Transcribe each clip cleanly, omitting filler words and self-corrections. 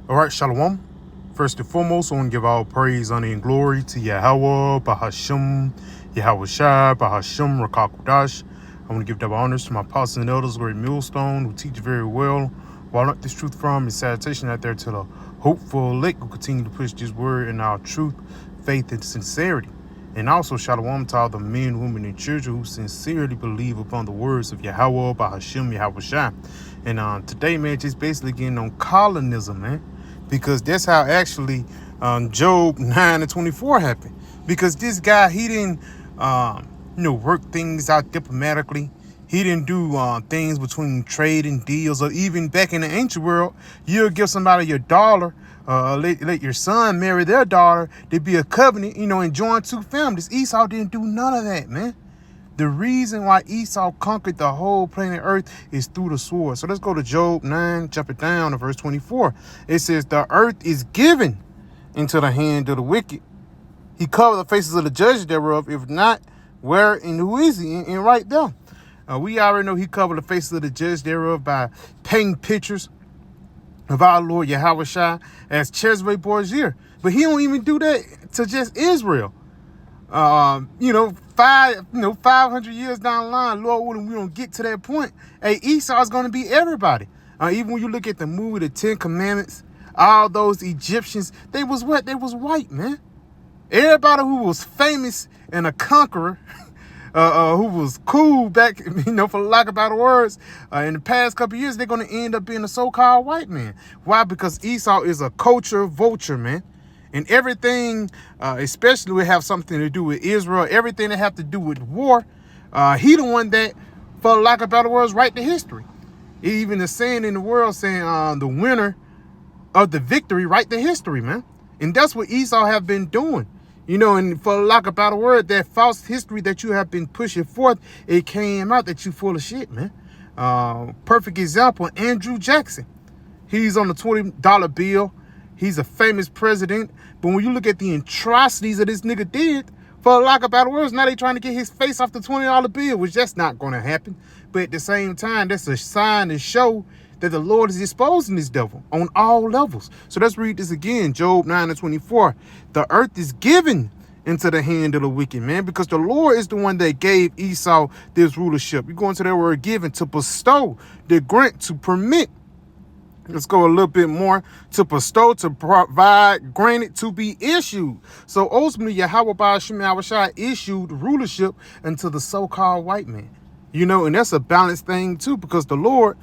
All right, Shalom. First and foremost, I want to give all praise, honor, and glory to Yahweh, Bahashim, Yahweh Shai, Bahashim, Rakakudash. I want to give double honors to my apostles and elders, great millstone, who teach very well. Where I learned this truth from, and salutation out there to the hopeful elect who continue to push this word in our truth, faith, and sincerity. And also, Shalom to all the men, women, and children who sincerely believe upon the words of Yahweh, Bahashim, Yahweh Shai. And today, man, just basically getting on colonialism, man. Because that's how actually Job 9 and 24 happened. Because this guy, he didn't, work things out diplomatically. He didn't do things between trade and deals, or even back in the ancient world, you'll give somebody your daughter, let your son marry their daughter. There'd be a covenant, and join two families. Esau didn't do none of that, man. The reason why Esau conquered the whole planet Earth is through the sword. So let's go to Job 9, jump it down to verse 24. It says, the earth is given into the hand of the wicked. He covered the faces of the judges thereof. If not, where and who is he? And right there. We already know he covered the faces of the judges thereof by painting pictures of our Lord Yahweh Shai as Cesare Borgia. But he don't even do that to just Israel. 500 years down the line, Lord willing, we don't get to that point. Hey, Esau is going to be everybody. Even when you look at the movie, The 10 Commandments, all those Egyptians, they was what? They was white, man. Everybody who was famous and a conqueror, who was cool back, for lack of better words, in the past couple of years, they're going to end up being a so-called white man. Why? Because Esau is a culture vulture, man. And everything, especially would have something to do with Israel, everything that have to do with war, he the one that, for lack of better words, write the history. Even the saying in the world saying the winner of the victory write the history, man. And that's what Esau have been doing. And for lack of better word, that false history that you have been pushing forth, it came out that you full of shit, man. Perfect example, Andrew Jackson. He's on the $20 bill. He's a famous president. But when you look at the atrocities that this nigga did, for lack of better words, now they trying to get his face off the $20 bill, which that's not going to happen. But at the same time, that's a sign to show that the Lord is exposing this devil on all levels. So let's read this again. Job 9 and 24. The earth is given into the hand of the wicked, man, because the Lord is the one that gave Esau this rulership. You go into that word given, to bestow, to grant, to permit. Let's go a little bit more. To bestow, to provide, granted, to be issued. So ultimately, Yahweh Ba'ashim Yahweh Shai issued rulership unto the so-called white man. And that's a balanced thing too, because the Lord,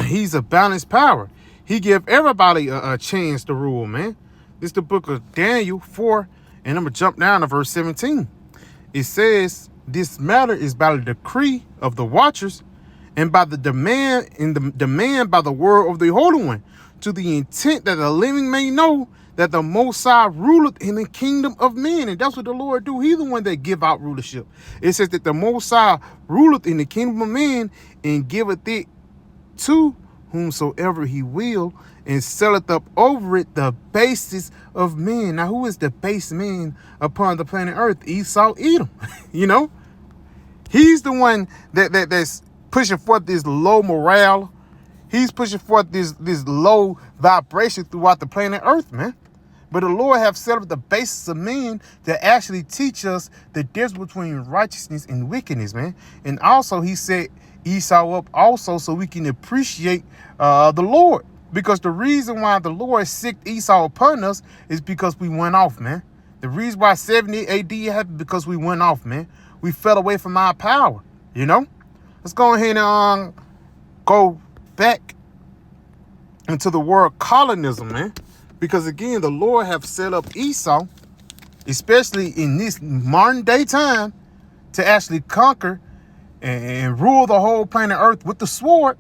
he's a balanced power. He give everybody a chance to rule, man. This is the book of Daniel 4, and I'm going to jump down to verse 17. It says, this matter is by the decree of the watchers, and by the demand by the word of the Holy One, to the intent that the living may know that the Most High ruleth in the kingdom of men. And that's what the Lord do. He's the one that give out rulership. It says that the Most High ruleth in the kingdom of men, and giveth it to whomsoever he will, and selleth up over it the basis of men. Now, who is the base man upon the planet Earth? Esau, Edom. He's the one that's pushing forth this low morale. He's pushing forth this low vibration throughout the planet Earth, man. But the Lord have set up the basis of men to actually teach us the difference between righteousness and wickedness, man. And also he set Esau up also so we can appreciate the Lord. Because the reason why the Lord sicked Esau upon us is because we went off, man. The reason why 70 AD happened because we went off, man. We fell away from our power, Let's go ahead and go back into the word colonialism, man. Because again, the Lord have set up Esau, especially in this modern day time, to actually conquer and rule the whole planet Earth with the sword,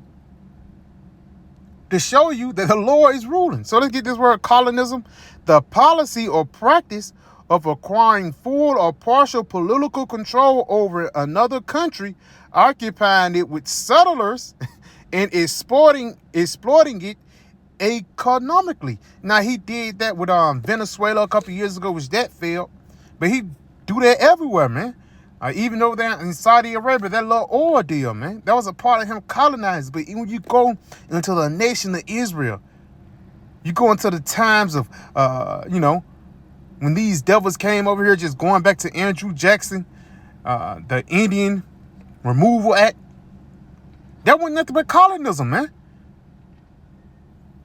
to show you that the Lord is ruling. So let's get this word colonialism. The policy or practice of acquiring full or partial political control over another country, occupying it with settlers and exploiting it economically. Now, he did that with Venezuela a couple of years ago, which that failed. But he do that everywhere, man. Even over there in Saudi Arabia, that little oil deal, man, that was a part of him colonizing. But when you go into the nation of Israel, You go into the times of, when these devils came over here, just going back to Andrew Jackson, the Indian Removal Act. That wasn't nothing but colonialism, man.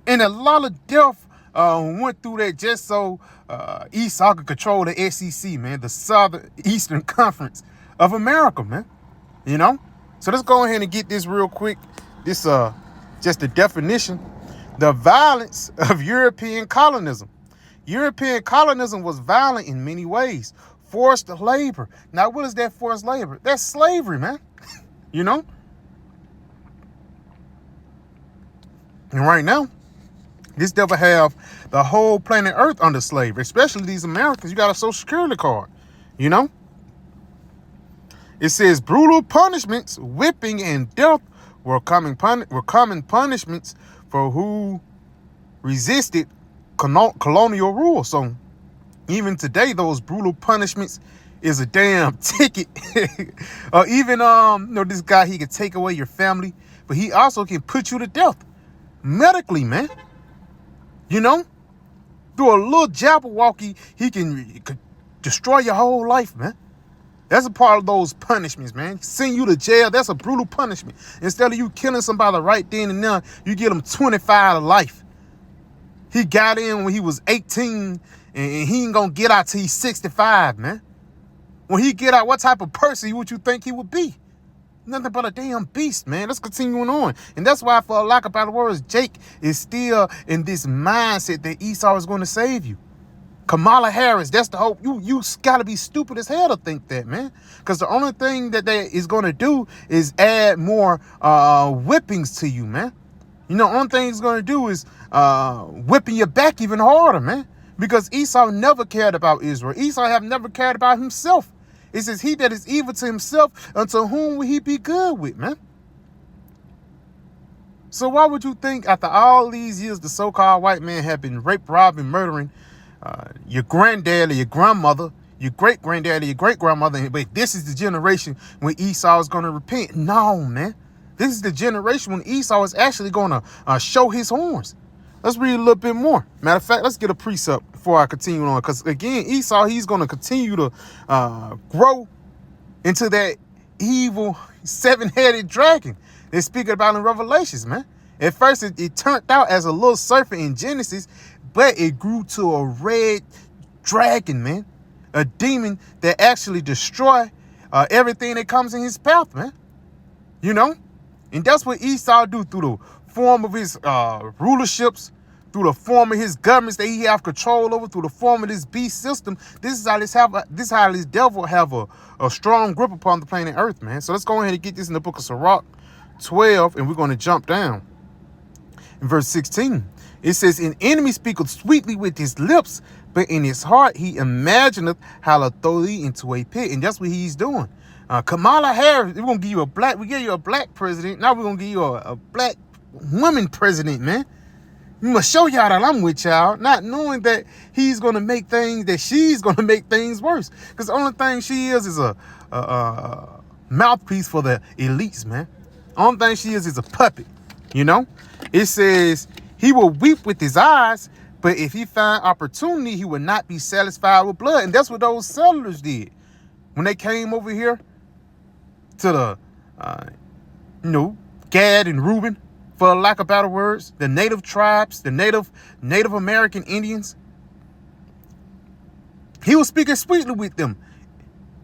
And a lot of death went through that just so Esau could control the SEC, man, the Southern Eastern Conference of America, man. So let's go ahead and get this real quick. This just the definition. The violence of European colonialism. European colonialism was violent in many ways. Forced labor. Now, what is that forced labor? That's slavery, man. And right now, this devil have the whole planet Earth under slavery, especially these Americans. You got a Social Security card, It says brutal punishments, whipping, and death were common punishments for who resisted colonial rule. So even today, those brutal punishments is a damn ticket. Or even this guy, he could take away your family, but he also can put you to death medically, man. Through a little Jabberwocky, he could destroy your whole life, man. That's a part of those punishments, man. Send you to jail, that's a brutal punishment. Instead of you killing somebody right then and there, you get him 25 to life. He got in when he was 18, and he ain't gonna get out till he's 65, man. When he get out, what type of person would you think he would be? Nothing but a damn beast, man. Let's continue on. And that's why, for a lack of better words, Jake is still in this mindset that Esau is going to save you. Kamala Harris, that's the hope. You got to be stupid as hell to think that, man. Because the only thing that they is going to do is add more whippings to you, man. Only thing it's going to do is whipping your back even harder, man. Because Esau never cared about Israel. Esau have never cared about himself. It says, he that is evil to himself, unto whom will he be good with, man? So why would you think after all these years the so-called white man have been raped, robbing, murdering your granddad or your grandmother, your great-granddad or your great-grandmother, but this is the generation when Esau is going to repent? No, man. This is the generation when Esau is actually going to show his horns. Let's read a little bit more. Matter of fact, let's get a precept before I continue on. Because, again, Esau, he's going to continue to grow into that evil seven-headed dragon they're speaking about in Revelations, man. At first, it turned out as a little serpent in Genesis, but it grew to a red dragon, man. A demon that actually destroy everything that comes in his path, man. And that's what Esau do through the form of his rulerships, through the form of his governments that he have control over, through the form of this beast system. This is how this devil have a strong grip upon the planet Earth, man. So let's go ahead and get this in the book of Sirach 12, and we're going to jump down. In verse 16, it says, "An enemy speaketh sweetly with his lips, but in his heart he imagineth how to throw thee into a pit." And that's what he's doing. Kamala Harris, we give you a black president. Now we're going to give you a black woman president, man. I'm going to show y'all that I'm with y'all, not knowing that she's going to make things worse. Because the only thing she is a mouthpiece for the elites, man. The only thing she is a puppet, It says, he will weep with his eyes, but if he find opportunity, he will not be satisfied with blood. And that's what those settlers did. When they came over here to the, Gad and Reuben, for lack of better words, the native tribes, the Native American Indians. He was speaking sweetly with them.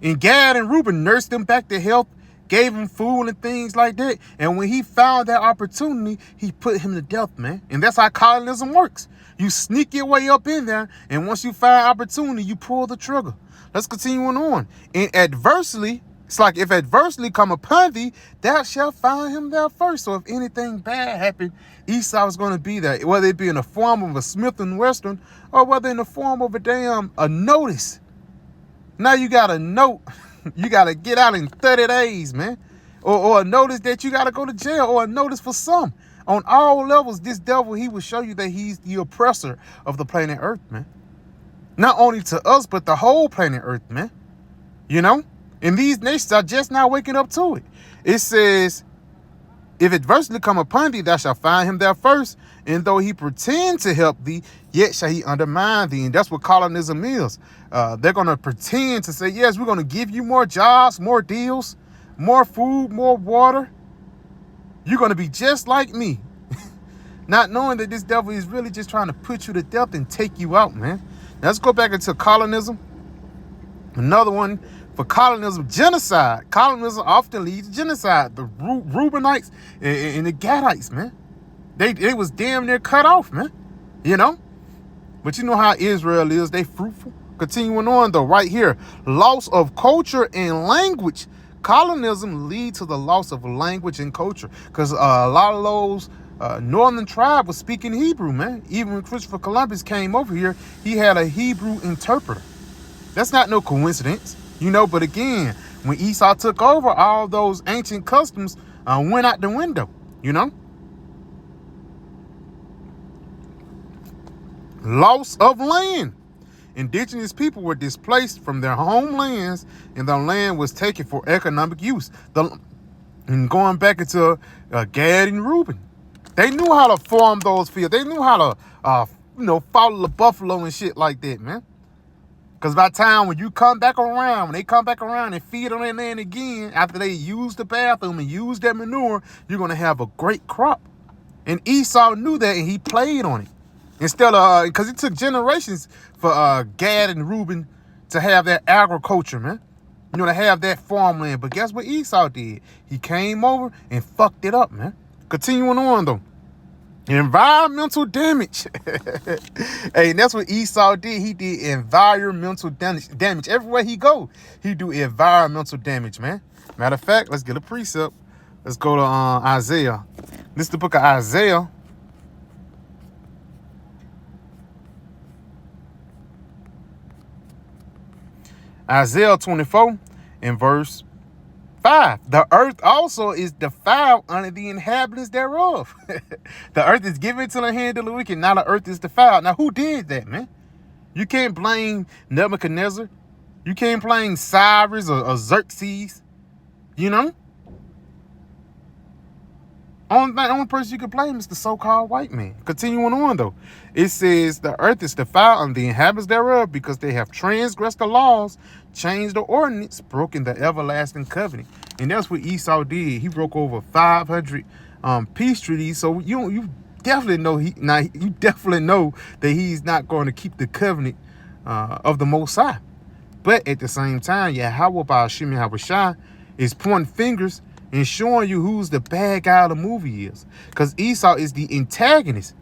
And Gad and Reuben nursed them back to health, gave him food and things like that. And when he found that opportunity, he put him to death, man. And that's how colonialism works. You sneak your way up in there, and once you find opportunity, you pull the trigger. Let's continue on. And adversely, it's like, if adversity come upon thee, thou shalt find him there first. So if anything bad happened, Esau is going to be there, whether it be in the form of a Smith & Wesson or whether in the form of a notice. Now you got a note. You got to get out in 30 days, man. Or a notice that you got to go to jail, or a notice for some. On all levels, this devil, he will show you that he's the oppressor of the planet Earth, man. Not only to us, but the whole planet Earth, man. And these nations are just now waking up to it. It says, if adversity come upon thee, thou shalt find him there first. And though he pretend to help thee, yet shall he undermine thee. And that's what colonialism is. They're going to pretend to say, yes, we're going to give you more jobs, more deals, more food, more water. You're going to be just like me. Not knowing that this devil is really just trying to put you to death and take you out, man. Now, let's go back into colonism. Another one for colonism, genocide. Colonism often leads to genocide. The Reubenites and the Gadites, man. They was damn near cut off, man. You know? But you know how Israel is. They fruitful. Continuing on, though, right here. Loss of culture and language. Colonism leads to the loss of language and culture. Because a lot of those northern tribe was speaking Hebrew, man. Even when Christopher Columbus came over here, he had a Hebrew interpreter. That's not no coincidence, you know. But again, when Esau took over, all those ancient customs went out the window, you know. Loss of land. Indigenous people were displaced from their homelands, and their land was taken for economic use. And going back into Gad and Reuben, they knew how to farm those fields. They knew how to, follow the buffalo and shit like that, man. Because by the time when they come back around and feed on that land again, after they use the bathroom and use that manure, you're going to have a great crop. And Esau knew that, and he played on it. Instead of, because it took generations for Gad and Reuben to have that agriculture, man. You know, to have that farmland. But guess what Esau did? He came over and fucked it up, man. Continuing on, though. Environmental damage. Hey, that's what Esau did. He did environmental damage. Everywhere he go, he do environmental damage, man. Matter of fact, let's get a precept. Let's go to Isaiah. This is the book of Isaiah. Isaiah 24 and verse 5. The earth also is defiled under the inhabitants thereof. The earth is given to the hand of the wicked. Now the earth is defiled. Now who did that, man? You can't blame Nebuchadnezzar. You can't blame Cyrus or Xerxes. You know? Only person you can blame is the so-called white man. Continuing on, though. It says, the earth is defiled and the inhabitants thereof, because they have transgressed the laws, changed the ordinance, broken the everlasting covenant. And that's what Esau did. He broke over 500 peace treaties. So you definitely know you definitely know that he's not going to keep the covenant of the Most High. But at the same time, Yahweh Ba'ashim Yahushua is pointing fingers and showing you who's the bad guy of the movie is. Because Esau is the antagonist.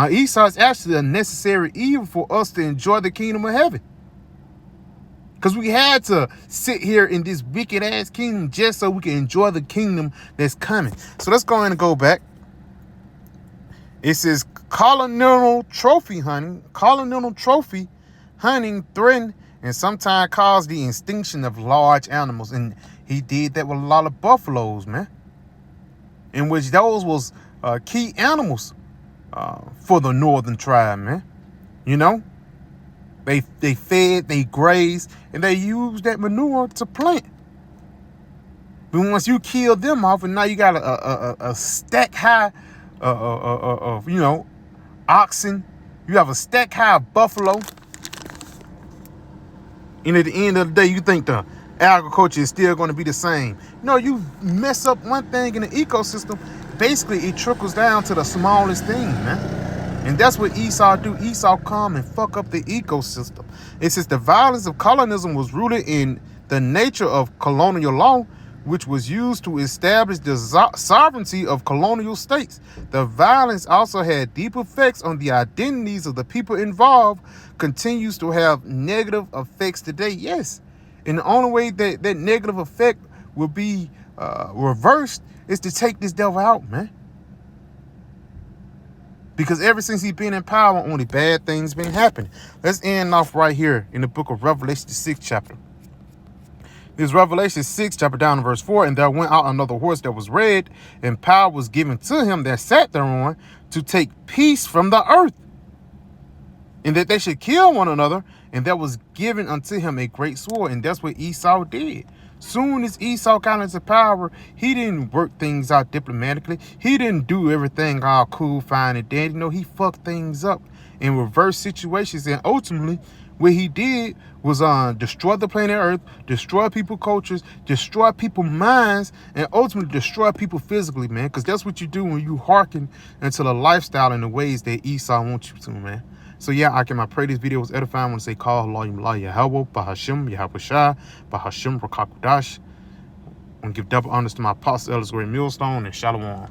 Esau is actually a necessary evil for us to enjoy the kingdom of heaven. Because we had to sit here in this wicked ass kingdom just so we can enjoy the kingdom that's coming. So let's go ahead and go back. It says colonial trophy hunting threaten and sometimes cause the extinction of large animals. And he did that with a lot of buffaloes, man. In which those was key animals for the northern tribe, man. You know? They fed, they grazed, and they used that manure to plant. But once you kill them off, and now you got a stack high of oxen, you have a stack high of buffalo, and at the end of the day, you think the agriculture is still going to be the same. No, you mess up one thing in the ecosystem, basically it trickles down to the smallest thing, man. And that's what Esau do. Esau come and fuck up the ecosystem. It says the violence of colonialism was rooted in the nature of colonial law, which was used to establish the sovereignty of colonial states. The violence also had deep effects on the identities of the people involved, continues to have negative effects today. Yes. And the only way that negative effect will be reversed is to take this devil out, man. Because ever since he's been in power, only bad things been happening. Let's end off right here in the book of Revelation, the 6th chapter. This Revelation 6, chapter down in verse 4. And there went out another horse that was red, and power was given to him that sat thereon to take peace from the earth, and that they should kill one another. And there was given unto him a great sword. And that's what Esau did. Soon as Esau got into power, he didn't work things out diplomatically. He didn't do everything all cool, fine, and dandy. No, he fucked things up in reverse situations. And ultimately, what he did was destroy the planet Earth, destroy people cultures, destroy people minds, and ultimately destroy people physically, man. Because that's what you do when you hearken into the lifestyle and the ways that Esau wants you to, man. So yeah, I pray this video was edifying. I want to say, call Allah Yahweh, Bahashim, Yahweh Shah, Bahashim, Rakakudash. I want to give double honors to my apostle, Elders Great Millstone, and Shalom.